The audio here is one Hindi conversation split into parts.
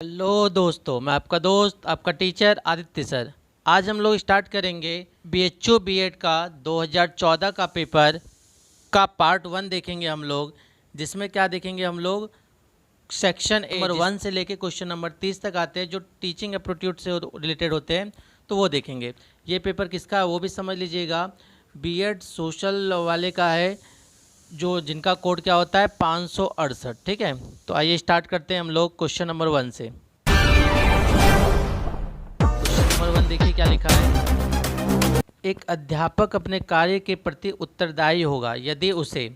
हेलो दोस्तों, मैं आपका दोस्त आपका टीचर आदित्य सर। आज हम लोग स्टार्ट करेंगे बीएचओ बीएड का 2014 का पेपर का पार्ट 1 देखेंगे हम लोग, जिसमें क्या देखेंगे हम लोग सेक्शन नंबर 1 से लेके क्वेश्चन नंबर 30 तक आते हैं जो टीचिंग एप्टीट्यूड से रिलेटेड होते हैं, तो वो देखेंगे। ये पेपर किसका है वो भी समझ लीजिएगा, बीएड सोशल वाले का है, जो जिनका कोड क्या होता है 568। ठीक है, तो आइए स्टार्ट करते हैं हम लोग क्वेश्चन नंबर 1 से। क्वेश्चन नंबर 1 देखिए क्या लिखा है। एक अध्यापक अपने कार्य के प्रति उत्तरदायी होगा यदि उसे,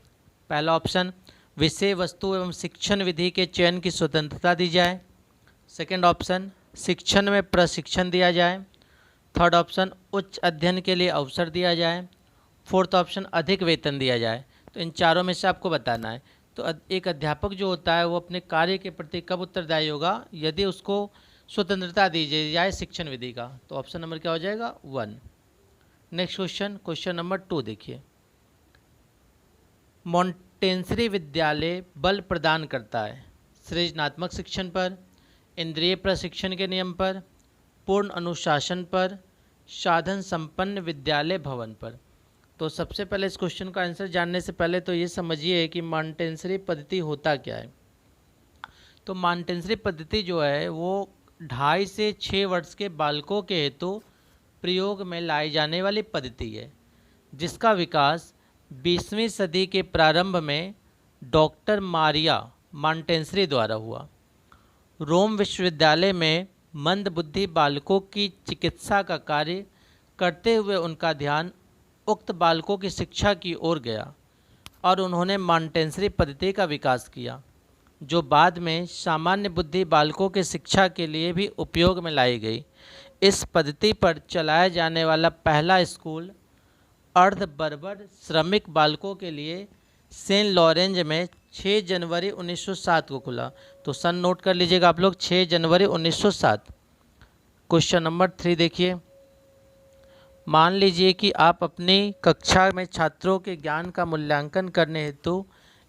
पहला ऑप्शन, विषय वस्तु एवं शिक्षण विधि के चयन की स्वतंत्रता दी जाए। सेकंड ऑप्शन, शिक्षण में प्रशिक्षण दिया जाए। थर्ड ऑप्शन, उच्च अध्ययन के लिए अवसर दिया जाए। फोर्थ ऑप्शन, अधिक वेतन दिया जाए। तो इन चारों में से आपको बताना है। तो एक अध्यापक जो होता है वो अपने कार्य के प्रति कब उत्तरदायी होगा, यदि उसको स्वतंत्रता दी जाए शिक्षण विधि का। तो ऑप्शन नंबर क्या हो जाएगा 1। नेक्स्ट क्वेश्चन, क्वेश्चन नंबर 2 देखिए। मॉन्टेसरी विद्यालय बल प्रदान करता है सृजनात्मक शिक्षण पर, इंद्रिय प्रशिक्षण के नियम पर, पूर्ण अनुशासन पर, साधन संपन्न विद्यालय भवन पर। तो सबसे पहले इस क्वेश्चन का आंसर जानने से पहले तो ये समझिए कि मॉन्टेसरी पद्धति होता क्या है। तो मॉन्टेसरी पद्धति जो है वो 2.5 से 6 वर्ष के बालकों के हेतु प्रयोग में लाई जाने वाली पद्धति है, जिसका विकास 20वीं सदी के प्रारंभ में डॉक्टर मारिया मॉन्टेसरी द्वारा हुआ। रोम विश्वविद्यालय में मंदबुद्धि बालकों की चिकित्सा का कार्य करते हुए उनका ध्यान उक्त बालकों की शिक्षा की ओर गया और उन्होंने मॉन्टेसरी पद्धति का विकास किया, जो बाद में सामान्य बुद्धि बालकों के शिक्षा के लिए भी उपयोग में लाई गई। इस पद्धति पर चलाया जाने वाला पहला स्कूल अर्ध बर्बर श्रमिक बालकों के लिए सेंट लॉरेंज में 6 जनवरी 1907 को खुला। तो सन नोट कर लीजिएगा आप लोग, 6 जनवरी 1907। क्वेश्चन नंबर 3 देखिए। मान लीजिए कि आप अपनी कक्षा में छात्रों के ज्ञान का मूल्यांकन करने हेतु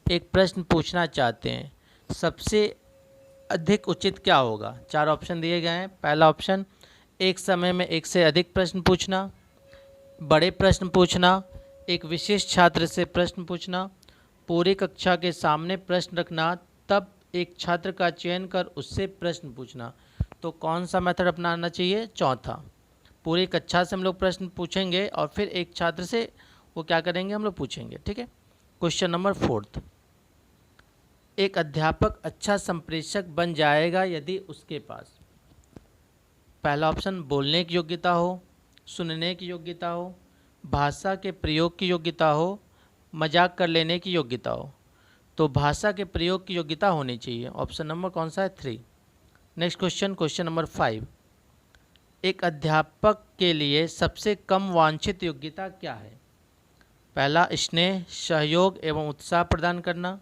एक प्रश्न पूछना चाहते हैं। सबसे अधिक उचित क्या होगा? 4 ऑप्शन दिए गए हैं। पहला ऑप्शन, एक समय में एक से अधिक प्रश्न पूछना, बड़े प्रश्न पूछना, एक विशेष छात्र से प्रश्न पूछना, पूरी कक्षा के सामने प्रश्न रखना, तब एक छात्र का चयन कर उससे प्रश्न पूछना। तो कौन सा मेथड अपनाना चाहिए? चौथा। पूरी कक्षा से हम लोग प्रश्न पूछेंगे और फिर एक छात्र से वो क्या करेंगे, हम लोग पूछेंगे। ठीक है। क्वेश्चन नंबर 4, एक अध्यापक अच्छा संप्रेषक बन जाएगा यदि उसके पास, पहला ऑप्शन, बोलने की योग्यता हो, सुनने की योग्यता हो, भाषा के प्रयोग की योग्यता हो, मजाक कर लेने की योग्यता हो। तो भाषा के प्रयोग की योग्यता होनी चाहिए। ऑप्शन नंबर कौन सा है? 3। नेक्स्ट क्वेश्चन, क्वेश्चन नंबर 5, एक अध्यापक के लिए सबसे कम वांछित योग्यता क्या है? पहला, स्नेह, सहयोग एवं उत्साह प्रदान करना।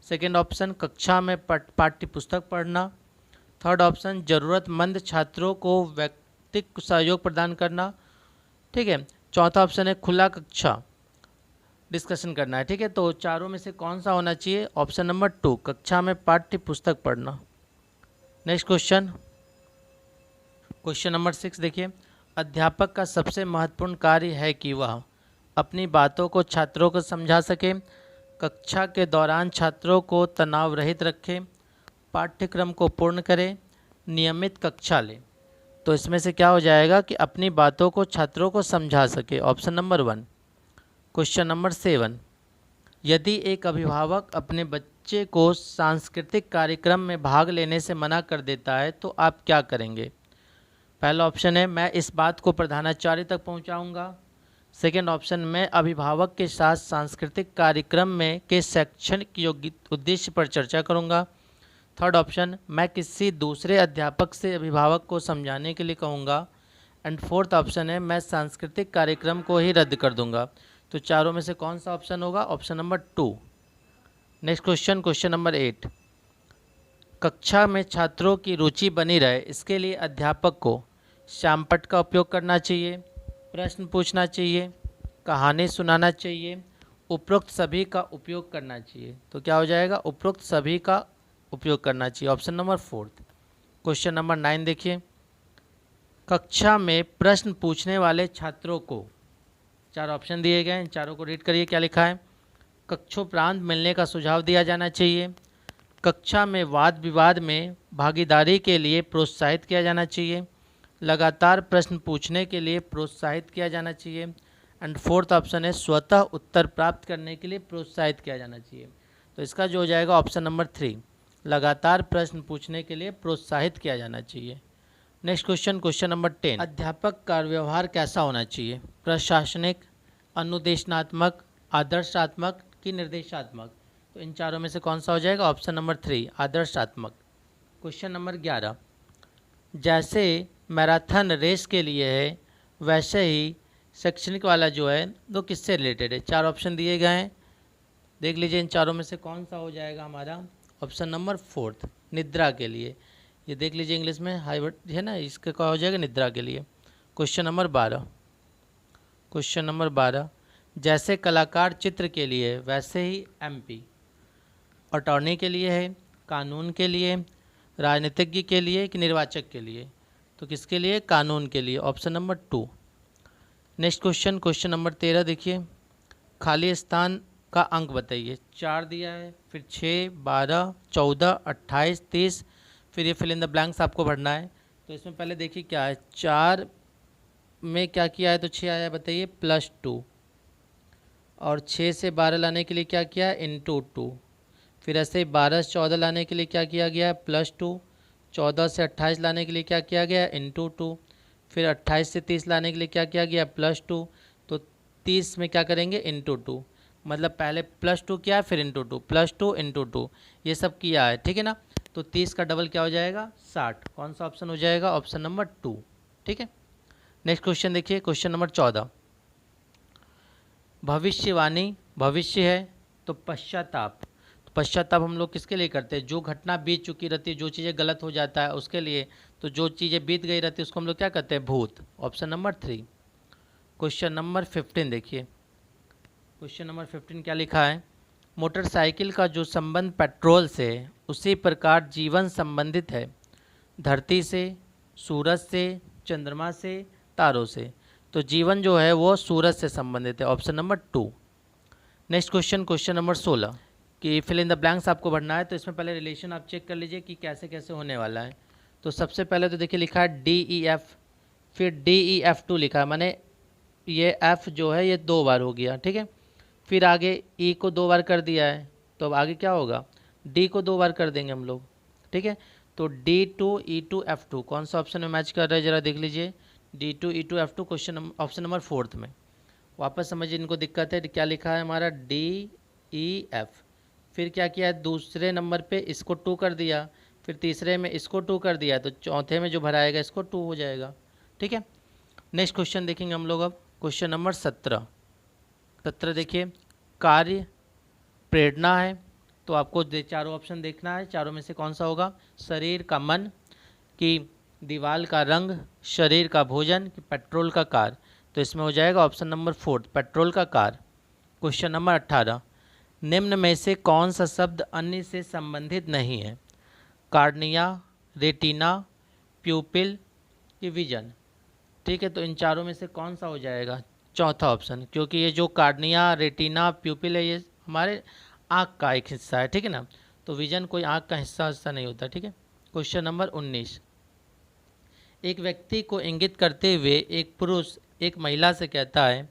सेकेंड ऑप्शन, कक्षा में पाठ्य पुस्तक पढ़ना। थर्ड ऑप्शन, ज़रूरतमंद छात्रों को व्यक्तिगत सहयोग प्रदान करना। ठीक है। चौथा ऑप्शन है खुला कक्षा डिस्कशन करना है। ठीक है। तो चारों में से कौन सा होना चाहिए? ऑप्शन नंबर 2, कक्षा में पाठ्य पुस्तक पढ़ना। नेक्स्ट क्वेश्चन, क्वेश्चन नंबर 6 देखिए। अध्यापक का सबसे महत्वपूर्ण कार्य है कि वह अपनी बातों को छात्रों को समझा सके, कक्षा के दौरान छात्रों को तनाव रहित रखे, पाठ्यक्रम को पूर्ण करे, नियमित कक्षा ले। तो इसमें से क्या हो जाएगा कि अपनी बातों को छात्रों को समझा सके। Option number 1। क्वेश्चन नंबर 7, यदि एक अभिभावक अपने बच्चे को सांस्कृतिक कार्यक्रम में भाग लेने से मना कर देता है तो आप क्या करेंगे? पहला ऑप्शन है, मैं इस बात को प्रधानाचार्य तक पहुंचाऊंगा। सेकेंड ऑप्शन, मैं अभिभावक के साथ सांस्कृतिक कार्यक्रम में के शैक्षणिक योग्य उद्देश्य पर चर्चा करूंगा। थर्ड ऑप्शन, मैं किसी दूसरे अध्यापक से अभिभावक को समझाने के लिए कहूँगा। एंड फोर्थ ऑप्शन है, मैं सांस्कृतिक कार्यक्रम को ही रद्द कर दूंगा। तो चारों में से कौन सा ऑप्शन होगा? Option number 2। Next question, question number 8, कक्षा में छात्रों की रुचि बनी रहे इसके लिए अध्यापक को श्यामपट्ट का उपयोग करना चाहिए, प्रश्न पूछना चाहिए, कहानी सुनाना चाहिए, उपरोक्त सभी का उपयोग करना चाहिए। तो क्या हो जाएगा? उपरोक्त सभी का उपयोग करना चाहिए। Option number 4। क्वेश्चन नंबर 9 देखिए, कक्षा में प्रश्न पूछने वाले छात्रों को 4 ऑप्शन दिए गए हैं, चारों को रीड करिए। क्या लिखा है? कक्षोपरांत मिलने का सुझाव दिया जाना चाहिए, कक्षा में वाद विवाद में भागीदारी के लिए प्रोत्साहित किया जाना चाहिए, लगातार प्रश्न पूछने के लिए प्रोत्साहित किया जाना चाहिए, एंड फोर्थ ऑप्शन है स्वतः उत्तर प्राप्त करने के लिए प्रोत्साहित किया जाना चाहिए। तो इसका जो हो जाएगा ऑप्शन नंबर 3, लगातार प्रश्न पूछने के लिए प्रोत्साहित किया जाना चाहिए। नेक्स्ट क्वेश्चन, क्वेश्चन नंबर 10, अध्यापक का व्यवहार कैसा होना चाहिए? प्रशासनिक, अनुदेशनात्मक, आदर्शात्मक कि निर्देशात्मक? तो इन चारों में से कौन सा हो जाएगा? ऑप्शन नंबर 3, आदर्शात्मक। क्वेश्चन नंबर 11, जैसे मैराथन रेस के लिए है वैसे ही शैक्षणिक वाला जो है वो किससे रिलेटेड है? 4 ऑप्शन दिए गए हैं, देख लीजिए इन चारों में से कौन सा हो जाएगा हमारा? ऑप्शन नंबर 4, निद्रा के लिए। ये देख लीजिए इंग्लिश में हाइवर्ड है ना, इसका क्या हो जाएगा? निद्रा के लिए। क्वेश्चन नंबर 12, क्वेश्चन नंबर 12, जैसे कलाकार चित्र के लिए वैसे ही एमपी अटॉर्नी के लिए है, कानून के लिए, राजनीतिज्ञ के लिए कि निर्वाचक के लिए? तो किसके लिए? कानून के लिए, option number 2। Next question, question number 13 देखिए, खाली स्थान का अंक बताइए। 4 दिया है, फिर 6, 12, 14, 28, 30, फिर ये फिल इन द ब्लैंक्स आपको भरना है। तो इसमें पहले देखिए क्या है, 4 में क्या किया है तो 6 आया, बताइए +2, और 6 से 12 लाने के लिए क्या किया है? ×2। फिर ऐसे ही 12 से 14 लाने के लिए क्या किया गया है? +2। 14 से 28 लाने के लिए क्या किया गया? ×2। फिर 28 से 30 लाने के लिए क्या किया गया? +2। तो 30 में क्या करेंगे? ×2, मतलब पहले +2 किया है फिर ×2, +2 ×2 ये सब किया है, ठीक है ना। तो 30 का डबल क्या हो जाएगा? 60। कौन सा ऑप्शन हो जाएगा? ऑप्शन नंबर 2, ठीक है। नेक्स्ट क्वेश्चन देखिए, क्वेश्चन नंबर 14, भविष्यवाणी भविष्य है तो पश्चाताप, तो पश्चाताप हम लोग किसके लिए करते हैं? जो घटना बीत चुकी रहती है, जो चीज़ें गलत हो जाता है उसके लिए। तो जो चीज़ें बीत गई रहती है उसको हम लोग क्या कहते हैं? भूत, ऑप्शन नंबर 3। क्वेश्चन नंबर 15 देखिए, क्वेश्चन नंबर 15 क्या लिखा है? मोटरसाइकिल का जो संबंध पेट्रोल से है उसी प्रकार जीवन संबंधित है धरती से, सूरज से, चंद्रमा से, तारों से। तो जीवन जो है वो सूरज से संबंधित है, option number 2। Next question, question number 16 कि फिल इन द ब्लैंक्स आपको भरना है। तो इसमें पहले रिलेशन आप चेक कर लीजिए कि कैसे कैसे होने वाला है। तो सबसे पहले तो देखिए लिखा है DEF, फिर DEF2 लिखा है, माने ये F जो है ये 2 बार हो गया, ठीक है। फिर आगे E को 2 बार कर दिया है, तो अब आगे क्या होगा? D को 2 बार कर देंगे हम लोग, ठीक है। तो D2E2F2 कौन सा ऑप्शन में मैच कर रहा है जरा देख लीजिए, D2E2F2 क्वेश्चन ऑप्शन नंबर 4 में। वापस समझिए, इनको दिक्कत है, क्या लिखा है हमारा? DEF, फिर क्या किया है? दूसरे नंबर पे इसको 2 कर दिया, फिर तीसरे में इसको 2 कर दिया, तो चौथे में जो भराएगा इसको 2 हो जाएगा, ठीक है। नेक्स्ट क्वेश्चन देखेंगे हम लोग अब, क्वेश्चन नंबर 17 देखिए, कार्य प्रेरणा है तो आपको चारों ऑप्शन देखना है, चारों में से कौन सा होगा? शरीर का मन, कि दीवार का रंग, शरीर का भोजन, कि पेट्रोल का कार? तो इसमें हो जाएगा ऑप्शन नंबर 4, पेट्रोल का कार। क्वेश्चन नंबर 18, निम्न में से कौन सा शब्द अन्य से संबंधित नहीं है? कार्निया, रेटिना, प्यूपिल कि विजन? ठीक है, तो इन चारों में से कौन सा हो जाएगा? चौथा ऑप्शन, क्योंकि ये जो कार्निया, रेटिना, प्यूपिल है ये हमारे आँख का एक हिस्सा है, ठीक है ना। तो विजन कोई आँख का हिस्सा नहीं होता, ठीक है। क्वेश्चन नंबर 19, एक व्यक्ति को इंगित करते हुए एक पुरुष एक महिला से कहता है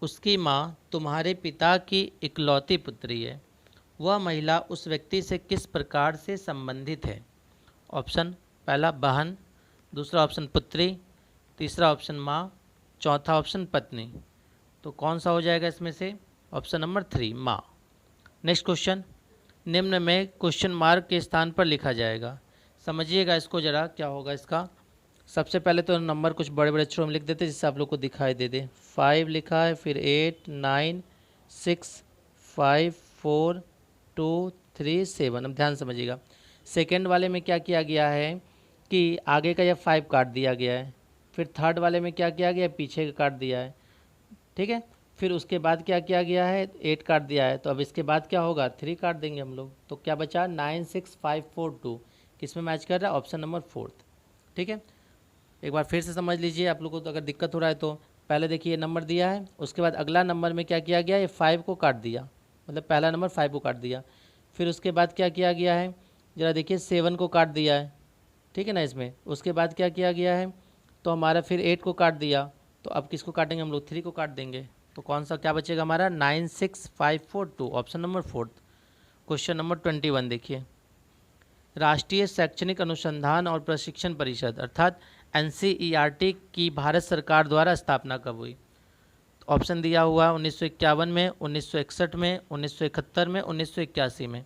उसकी माँ तुम्हारे पिता की इकलौती पुत्री है, वह महिला उस व्यक्ति से किस प्रकार से संबंधित है? ऑप्शन पहला बहन, दूसरा ऑप्शन पुत्री, तीसरा ऑप्शन माँ, चौथा ऑप्शन पत्नी। तो कौन सा हो जाएगा इसमें से? ऑप्शन नंबर 3, माँ। नेक्स्ट क्वेश्चन, निम्न में क्वेश्चन मार्क के स्थान पर लिखा जाएगा, समझिएगा इसको ज़रा क्या होगा इसका। सबसे पहले तो नंबर कुछ बड़े बड़े अक्षरों में लिख देते जिससे आप लोग को दिखाई दे दे। 5 लिखा है, फिर 8, 9, 6, 5, 4, 2, 3, 7। अब ध्यान समझिएगा, सेकेंड वाले में क्या किया गया है कि आगे का यह 5 काट दिया गया है, फिर थर्ड वाले में क्या किया गया है? पीछे का काट दिया है, ठीक है। फिर उसके बाद क्या किया गया है? 8 काट दिया है, तो अब इसके बाद क्या होगा? 3 काट देंगे हम लोग, तो क्या बचा? 9, 6, 5, 4, 2। किस में मैच कर रहा है? Option number 4। ठीक है, एक बार फिर से समझ लीजिए, आप लोगों को तो अगर दिक्कत हो रहा है तो पहले देखिए ये नंबर दिया है, उसके बाद अगला नंबर में क्या किया गया, ये 5 को काट दिया, मतलब पहला नंबर 5 को काट दिया। फिर उसके बाद क्या किया गया है, ज़रा देखिए 7 को काट दिया है, ठीक है ना इसमें। उसके बाद क्या किया गया है, तो हमारा फिर 8 को काट दिया, तो अब किसको काटेंगे हम लोग? 3 को काट देंगे, तो कौन सा क्या बचेगा हमारा? 9 6 5 4 2, ऑप्शन नंबर 4। क्वेश्चन नंबर 21 देखिए, राष्ट्रीय शैक्षणिक अनुसंधान और प्रशिक्षण परिषद अर्थात NCERT की भारत सरकार द्वारा स्थापना कब हुई? ऑप्शन दिया हुआ 1951 में, 1961 में, 1971 में, 1981 में।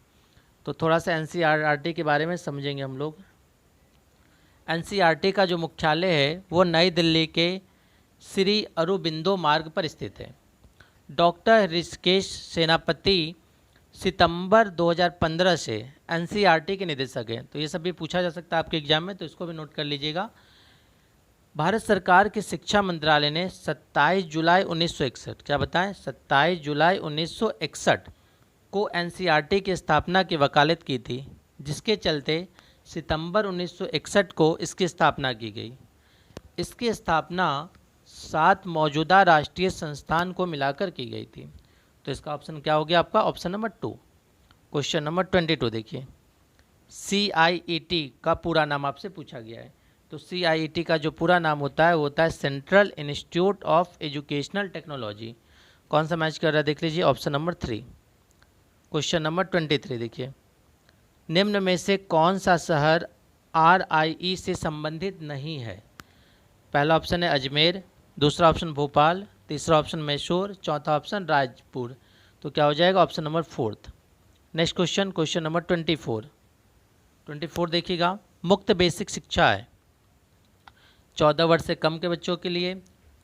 तो थोड़ा सा NCERT के बारे में समझेंगे हम लोग। NCERT का जो मुख्यालय है वो नई दिल्ली के श्री अरबिंदो मार्ग पर स्थित है। डॉक्टर ऋषिकेश सेनापति सितंबर 2015 से NCERT के निदेशक हैं। तो ये सब भी पूछा जा सकता है आपके एग्जाम में, तो इसको भी नोट कर लीजिएगा। भारत सरकार के शिक्षा मंत्रालय ने 27 जुलाई 1961, क्या बताएं, 27 जुलाई 1961 को NCERT की स्थापना की वकालत की थी, जिसके चलते सितंबर 1961 को इसकी स्थापना की गई। इसकी स्थापना 7 मौजूदा राष्ट्रीय संस्थान को मिलाकर की गई थी। तो इसका ऑप्शन क्या हो गया आपका? Option number 2। क्वेश्चन नंबर 22 देखिए, CIET का पूरा नाम आपसे पूछा गया है। तो CIET का जो पूरा नाम होता है वो होता है central institute of educational technology. कौन सा मैच कर रहा है देख लीजिए, ऑप्शन नंबर 3। क्वेश्चन नंबर 23 देखिए, निम्न में से कौन सा शहर RIE से संबंधित नहीं है? पहला ऑप्शन है अजमेर, दूसरा ऑप्शन भोपाल, तीसरा ऑप्शन मैसूर, चौथा ऑप्शन रायपुर। तो क्या हो जाएगा? Option number 4। Next question, question number 24 देखिएगा, मुक्त बेसिक शिक्षा है 14 वर्ष से कम के बच्चों के लिए,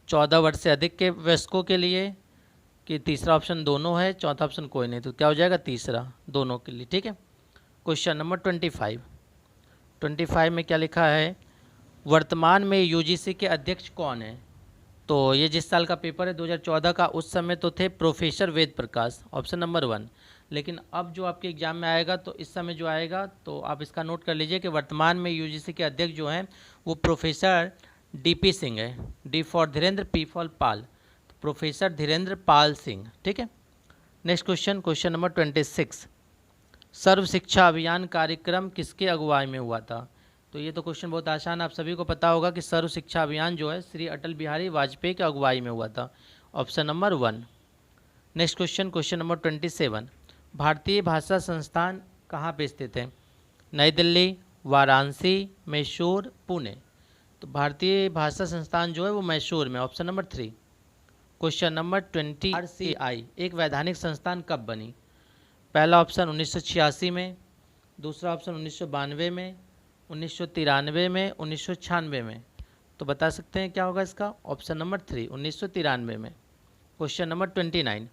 14 वर्ष से अधिक के वयस्कों के लिए, कि तीसरा ऑप्शन दोनों है, चौथा ऑप्शन कोई नहीं। तो क्या हो जाएगा? तीसरा, दोनों के लिए। ठीक है, क्वेश्चन नंबर 25 में क्या लिखा है, वर्तमान में UGC के अध्यक्ष कौन है? तो ये जिस साल का पेपर है 2014 का, उस समय तो थे professor Ved Prakash, option number 1। लेकिन अब जो आपके एग्जाम में आएगा तो इस समय जो आएगा, तो आप इसका नोट कर लीजिए कि वर्तमान में UGC के अध्यक्ष जो हैं वो प्रोफेसर DP सिंह है। D for Dhirendra, P for Pal, तो प्रोफेसर धीरेन्द्र पाल सिंह। ठीक है, next question, question number 26, Sarva Shiksha Abhiyan कार्यक्रम किसके अगुवाई में हुआ था? तो ये तो क्वेश्चन बहुत आसान, आप सभी को पता होगा कि सर्व शिक्षा अभियान जो है श्री अटल बिहारी वाजपेयी के अगुवाई में हुआ था, option number 1। Next question, question number 27, भारतीय भाषा संस्थान कहाँ पे स्थित है? नई दिल्ली, वाराणसी, मैसूर, पुणे। तो भारतीय भाषा संस्थान जो है वो मैसूर में, option number 3। Question number 20, RCI एक वैधानिक संस्थान कब बनी? पहला ऑप्शन 1986 में, दूसरा ऑप्शन 1992 में, 1993 में, 1996 में। तो बता सकते हैं क्या होगा इसका? ऑप्शन नंबर 3, 1993 में। क्वेश्चन नंबर 29,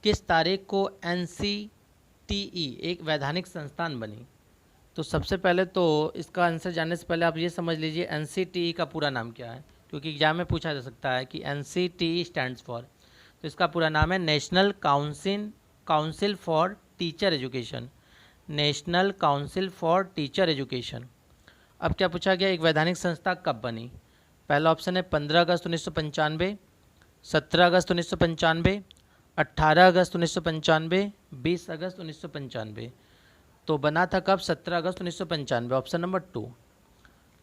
किस तारीख को NCTE एक वैधानिक संस्थान बनी? तो सबसे पहले तो इसका आंसर जानने से पहले आप ये समझ लीजिए NCTE का पूरा नाम क्या है, क्योंकि एग्जाम में पूछा जा सकता है कि NCTE स्टैंड्स फॉर। तो इसका पूरा नाम है national council for teacher education, national council for teacher education. अब क्या पूछा गया, एक वैधानिक संस्था कब बनी? पहला ऑप्शन है 15 अगस्त 1995, 17 अगस्त 1995, 18 अगस्त 1995, 20 अगस्त 1995। तो बना था कब? 17 अगस्त 1995, ऑप्शन नंबर 2।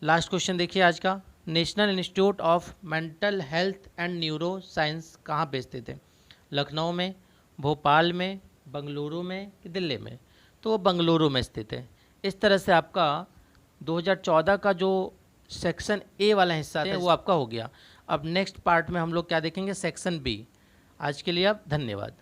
लास्ट क्वेश्चन देखिए आज का, national institute of mental health and neuro science कहाँ पे स्थित है? लखनऊ में, भोपाल में, बंगलुरु में कि दिल्ली में? तो वो बंगलुरु में स्थित है। इस तरह से आपका 2014 का जो सेक्शन A वाला हिस्सा है वो आपका हो गया। अब नेक्स्ट पार्ट में हम लोग क्या देखेंगे? Section B। आज के लिए अब धन्यवाद।